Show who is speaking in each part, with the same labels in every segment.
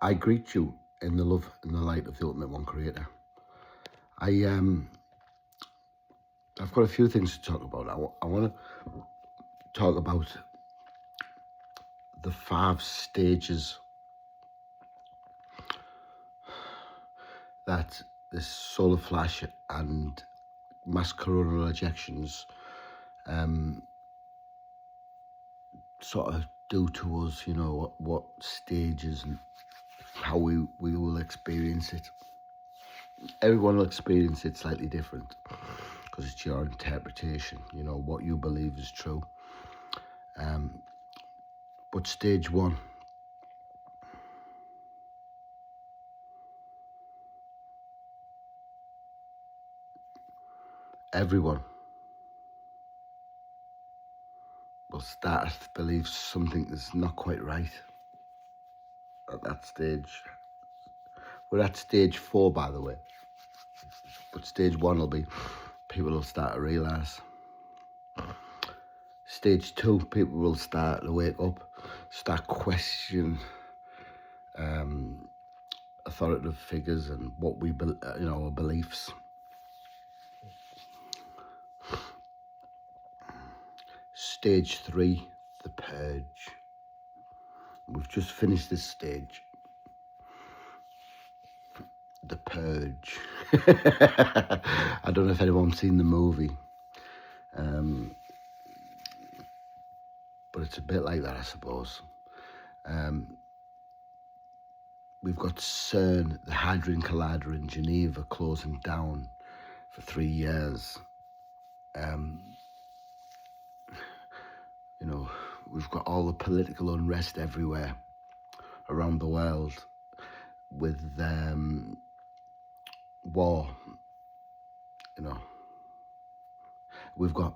Speaker 1: I greet you in the love and the light of the Ultimate One Creator. I've got a few things to talk about. I want to talk about the 5 stages that this solar flash and mass coronal ejections sort of do to us. You know, what stages and how we will experience it. Everyone will experience it slightly different because it's your interpretation, you know, what you believe is true. But stage 1, everyone will start to believe something is not quite right at that stage. We're at stage 4, by the way, but stage 1 will be people will start to realise. Stage 2, people will start to wake up, start questioning authoritative figures and what we, our beliefs. Stage 3, the purge. We've just finished this stage. The Purge. I don't know if anyone's seen the movie, but it's a bit like that, I suppose. We've got CERN, the Hadron Collider in Geneva, closing down for 3 years. You know, we've got all the political unrest everywhere around the world with war. You know, we've got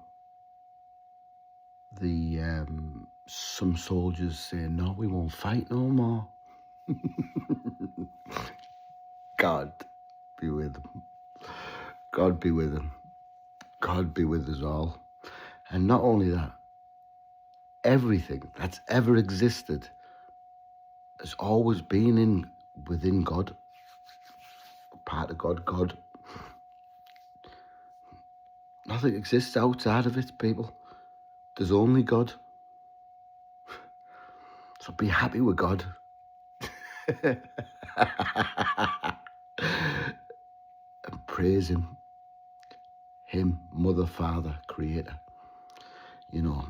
Speaker 1: the some soldiers saying, no, we won't fight no more. God be with them. God be with them. God be with us all. And not only that, everything that's ever existed has always been within God, part of God. God. Nothing exists outside of it, people. There's only God. So be happy with God. And praise him. Him, Mother, Father, Creator. You know,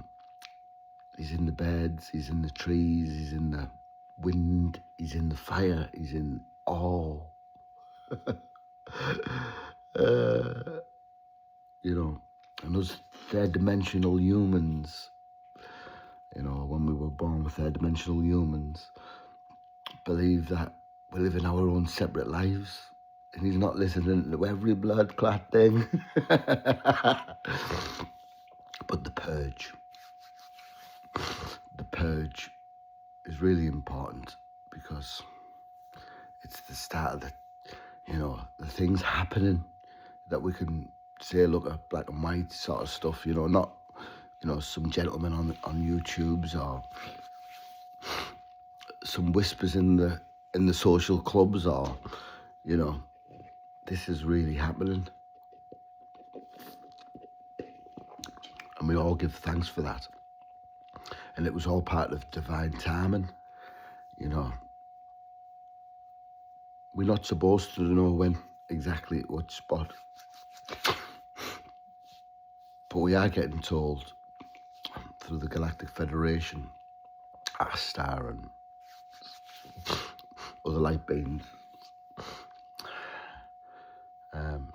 Speaker 1: he's in the birds, he's in the trees, he's in the wind, he's in the fire, he's in all. You know, and us third-dimensional humans, you know, when we were born with third-dimensional humans, believe that we're living our own separate lives, and he's not listening to every blood clot thing. But the purge is really important because it's the start of the things happening that we can say, look at black and white sort of stuff, you know, not, some gentleman on YouTubes or some whispers in the social clubs, or, this is really happening. And we all give thanks for that. And it was all part of divine timing, you know. We're not supposed to know when exactly at what spot. But we are getting told through the Galactic Federation, Astar and other light beings,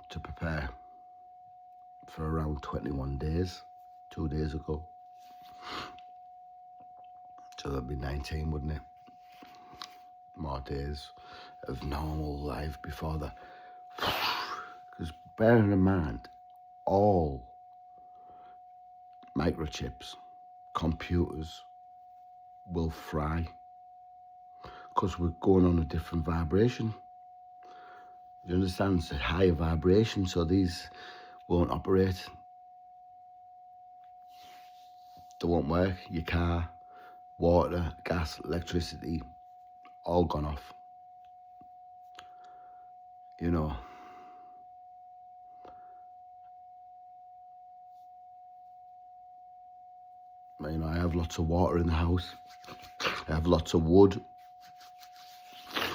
Speaker 1: to prepare for around 21 days, 2 days ago. So that'd be 19, wouldn't it? More days of normal life before that. Because bearing in mind, all microchips, computers will fry because we're going on a different vibration. You understand? It's a higher vibration, so these won't operate. They won't work. Your car, water, gas, electricity, all gone off. You know, I have lots of water in the house. I have lots of wood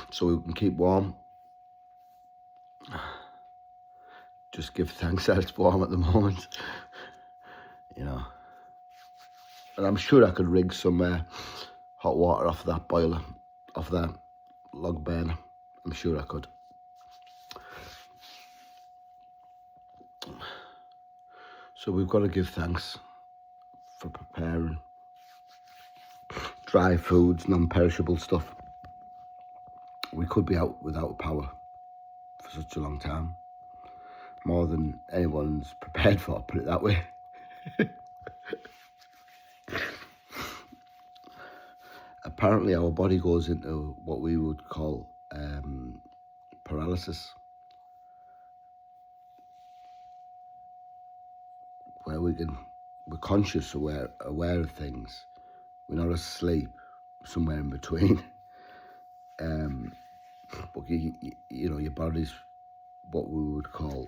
Speaker 1: so we can keep warm. Just give thanks that it's warm at the moment, you know. And I'm sure I could rig some hot water off that boiler, off that log burner. I'm sure I could. So we've got to give thanks for preparing dry foods, non-perishable stuff. We could be out without power for such a long time. More than anyone's prepared for, put it that way. Apparently our body goes into what we would call paralysis, where we're conscious, aware of things. We're not asleep, somewhere in between. But your body's what we would call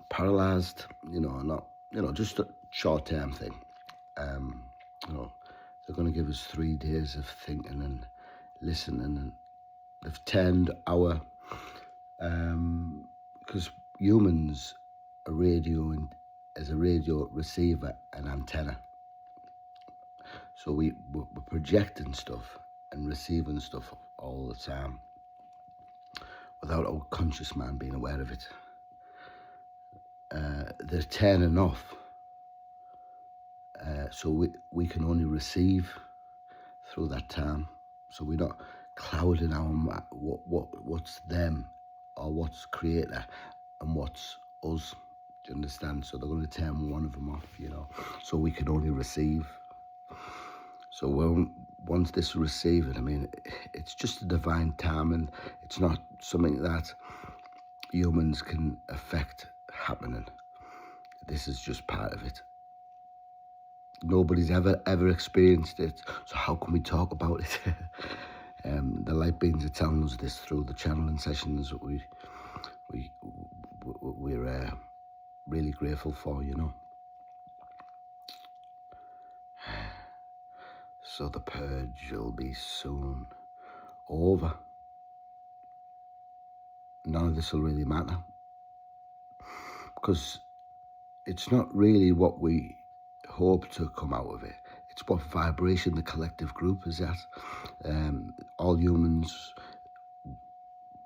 Speaker 1: paralyzed, not, just a short-term thing. They're going to give us 3 days of thinking and listening, and they've turned our, because humans are as a radio receiver and antenna. So we're projecting stuff and receiving stuff all the time without our conscious mind being aware of it. They're turning off, so we can only receive through that time. So we're not clouding our what's them or what's creator and what's us. Do you understand? So they're going to turn one of them off, so we can only receive. So once this receiving, it's just a divine time, and it's not something that humans can affect happening. This is just part of it. Nobody's ever experienced it, so how can we talk about it? The light beings are telling us this through the channeling sessions that we're really grateful for, So the purge will be soon over. None of this will really matter, because it's not really what we hope to come out of it. It's what vibration the collective group is at. All humans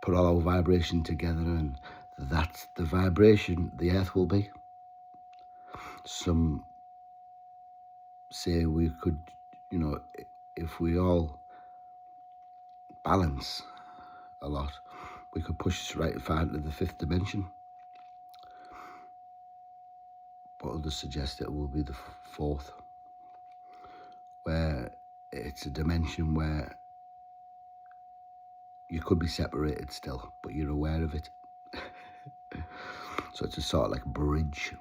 Speaker 1: put all our vibration together, and that's the vibration the earth will be. Some say we could, if we all balance a lot, we could push us right far into the 5th dimension. But others suggest it will be the 4th, where it's a dimension where you could be separated still, but you're aware of it. So it's a sort of like bridge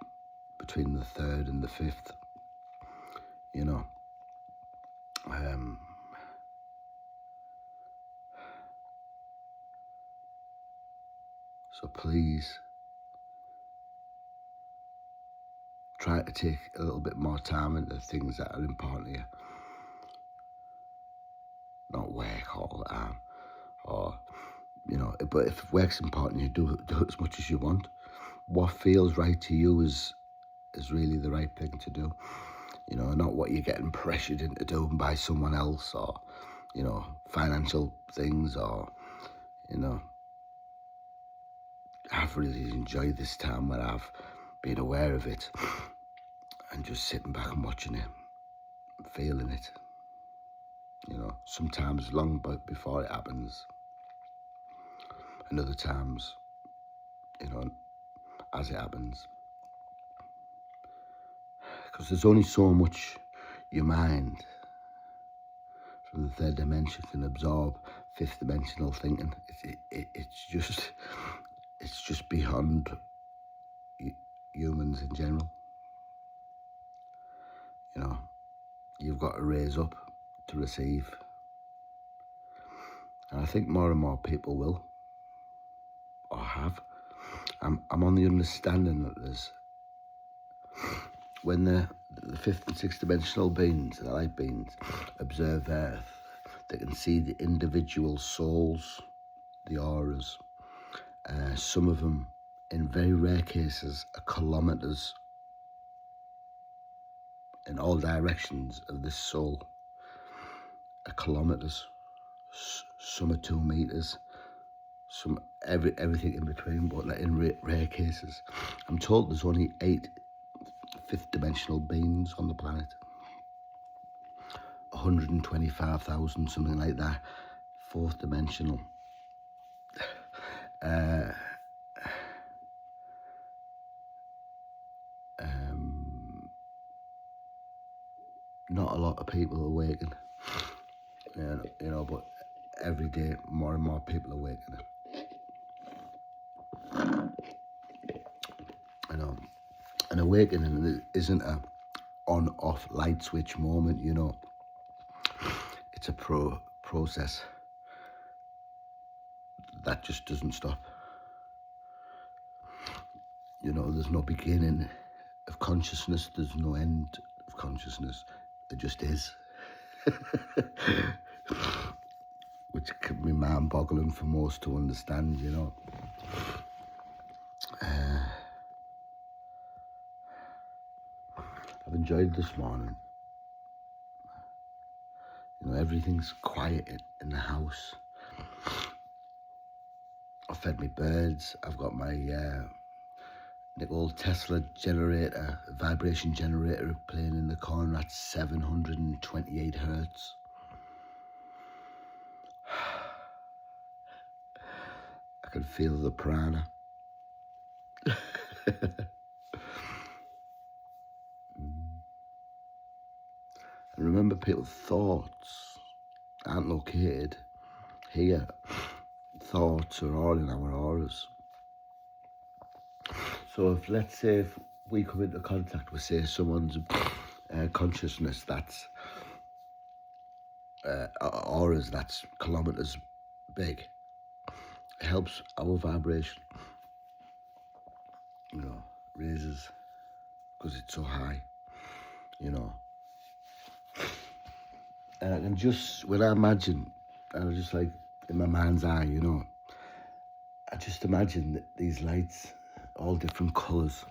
Speaker 1: between the 3rd and the 5th, So please try to take a little bit more time into things that are important to you. Not work all the time, or but if work's important, you do as much as you want. What feels right to you is really the right thing to do. Not what you're getting pressured into doing by someone else, or financial things, or I've really enjoyed this time where I've been aware of it and just sitting back and watching it, feeling it. Sometimes long before it happens, and other times, as it happens. Because there's only so much your mind from the 3rd dimension can absorb 5th dimensional thinking. It's just beyond humans in general. You've got to raise up to receive. And I think more and more people will, or have. I'm on the understanding that when the fifth and sixth dimensional beings, the light beings, observe Earth, they can see the individual souls, the auras. Some of them, in very rare cases, are kilometers in all directions of this soul. Are kilometers. Some are 2 meters. Some everything in between, but in rare cases. I'm told there's only 8 fifth dimensional beings on the planet. 125,000, something like that. Fourth dimensional. Not a lot of people awaken, but every day more and more people awaken. An awakening isn't a on-off light switch moment, It's a process that just doesn't stop. There's no beginning of consciousness, there's no end of consciousness. It just is. Which can be mind-boggling for most to understand, I've enjoyed this morning. Everything's quiet in the house. I've fed my birds. I've got my Nikola Tesla generator, vibration generator playing in the corner at 728 hertz. I can feel the prana. And remember, people's thoughts aren't located here. Thoughts are all in our auras. So let's say if we come into contact with, say, someone's consciousness that's auras that's kilometers big, it helps our vibration, raises, because it's so high, And I can just, when I imagine, I was just like, in my mind's eye, I just imagine that these lights, all different colours.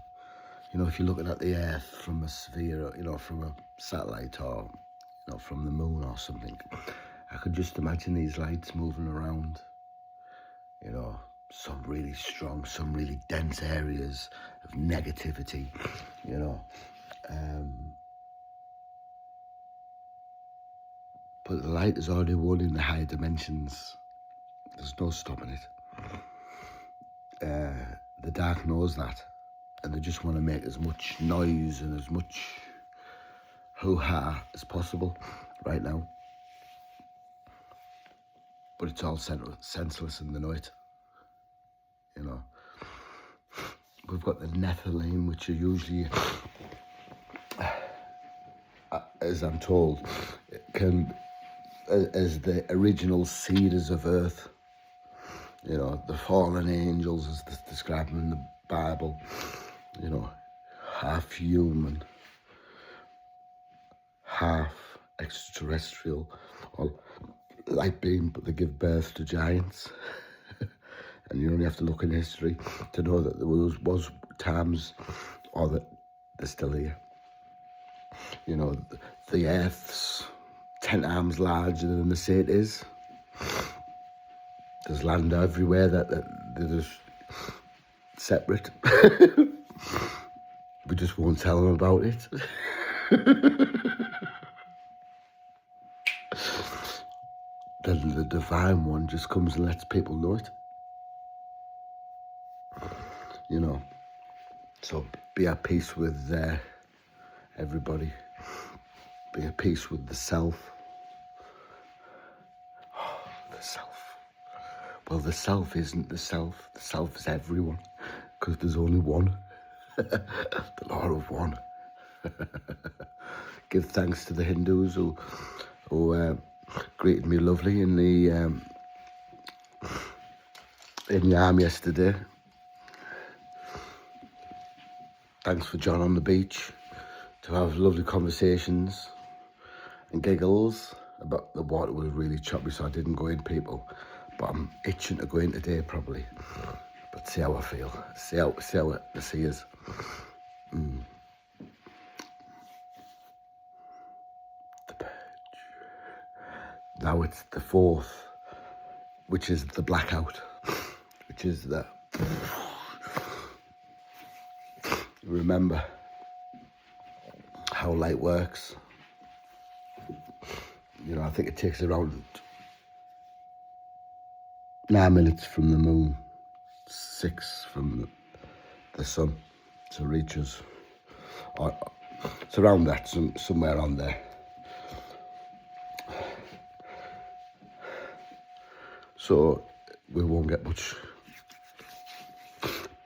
Speaker 1: If you're looking at the Earth from a sphere, from a satellite, or, from the moon or something, I could just imagine these lights moving around, some really strong, some really dense areas of negativity, But the light is already won in the higher dimensions. There's no stopping it. The dark knows that, and they just want to make as much noise and as much hoo-ha as possible right now. But it's all senseless in the night, We've got the Nephilim, which are usually, as I'm told, as the original seeders of Earth. The fallen angels, as described in the Bible, half human, half extraterrestrial, or light being, but they give birth to giants. And you only have to look in history to know that there was times, or that they're still here. The Earth's 10 times larger than they say it is. There's land everywhere that they're just separate. We just won't tell them about it. Then the divine one just comes and lets people know it. So be at peace with everybody. Be at peace with the self. The self. Well, the self isn't the self. The self is everyone, because there's only one. The law of one. Give thanks to the Hindus who greeted me lovely in the arm yesterday. Thanks for John on the beach to have lovely conversations and giggles. About the water was really choppy, so I didn't go in, people. But I'm itching to go in today, probably. But see how I feel. See how the sea is. The purge. Now it's the fourth, which is the blackout, which is the. Remember how light works. You know, I think it takes around 9 minutes from the moon, 6 from the sun to reach us. Or, it's around that, somewhere on there. So we won't get much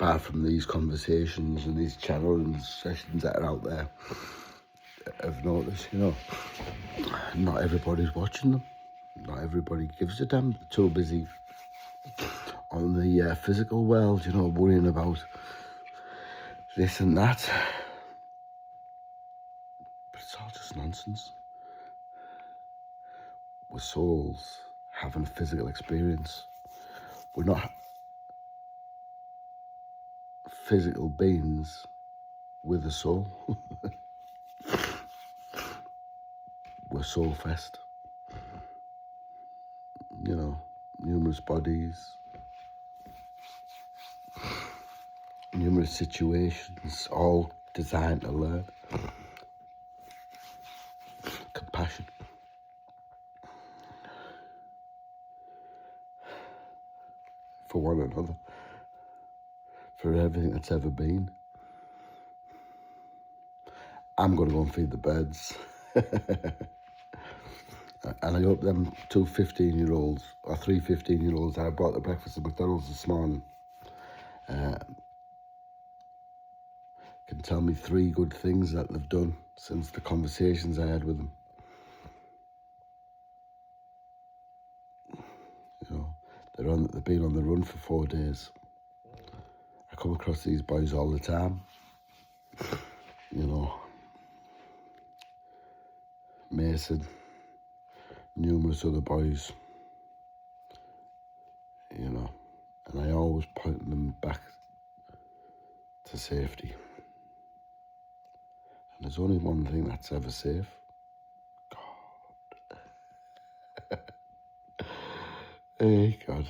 Speaker 1: apart from these conversations and these channeling sessions that are out there. I've noticed, you know, not everybody's watching them. Not everybody gives a damn. They're too busy on the physical world, you know, worrying about this and that. But it's all just nonsense. We're souls having a physical experience. We're not physical beings with a soul. We're soul fest. You know, numerous bodies, numerous situations, all designed to learn. Compassion. For one another. For everything that's ever been. I'm going to go and feed the birds. And I hope them 2 15-year-olds, or 3 15-year-olds that I bought the breakfast at McDonald's this morning can tell me 3 good things that they've done since the conversations I had with them. You know, they've been on the run for 4 days. I come across these boys all the time. You know, Mason, numerous other boys, you know, and I always point them back to safety. And there's only one thing that's ever safe. God. Hey, God.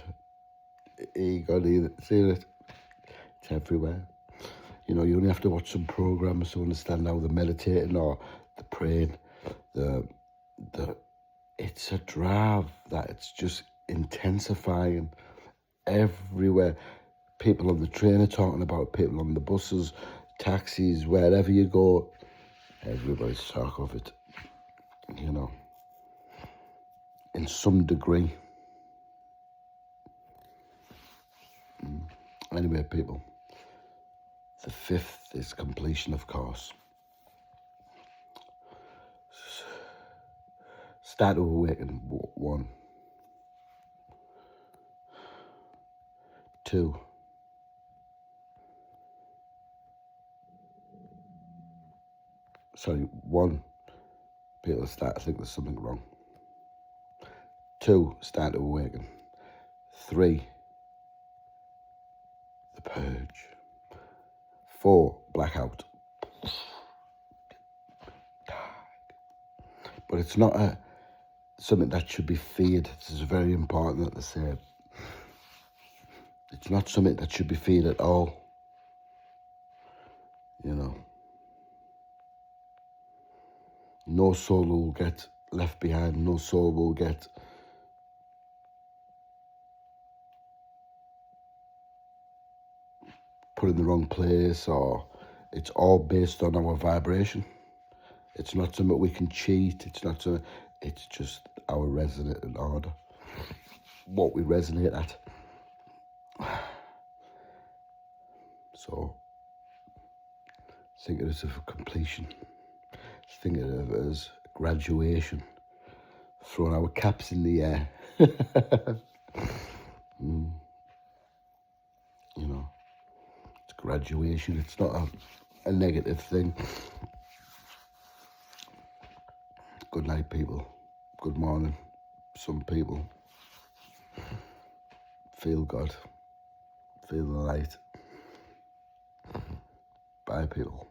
Speaker 1: Hey, God, see it? It's everywhere. You know, you only have to watch some programs to understand how they're meditating or they're praying. It's a drive that it's just intensifying everywhere. People on the train are talking about, people on the buses, taxis, wherever you go, everybody's talking of it, you know, in some degree. Anyway, people, the 5th is completion, of course. Start to awaken, 1. 2. Sorry, 1. People start to think there's something wrong. 2. Start to awaken. 3. The purge. 4. Blackout. But it's not something that should be feared. This is very important that they say. It's not something that should be feared at all. You know. No soul will get left behind. No soul will get put in the wrong place, or it's all based on our vibration. It's not something we can cheat. It's not something, it's just our resonant order. What we resonate at. So think of it as a completion. Think of it as graduation. Throwing our caps in the air. You know, it's graduation. It's not a negative thing. Good night, people. Good morning. Some people feel God, feel the light. Bye, people.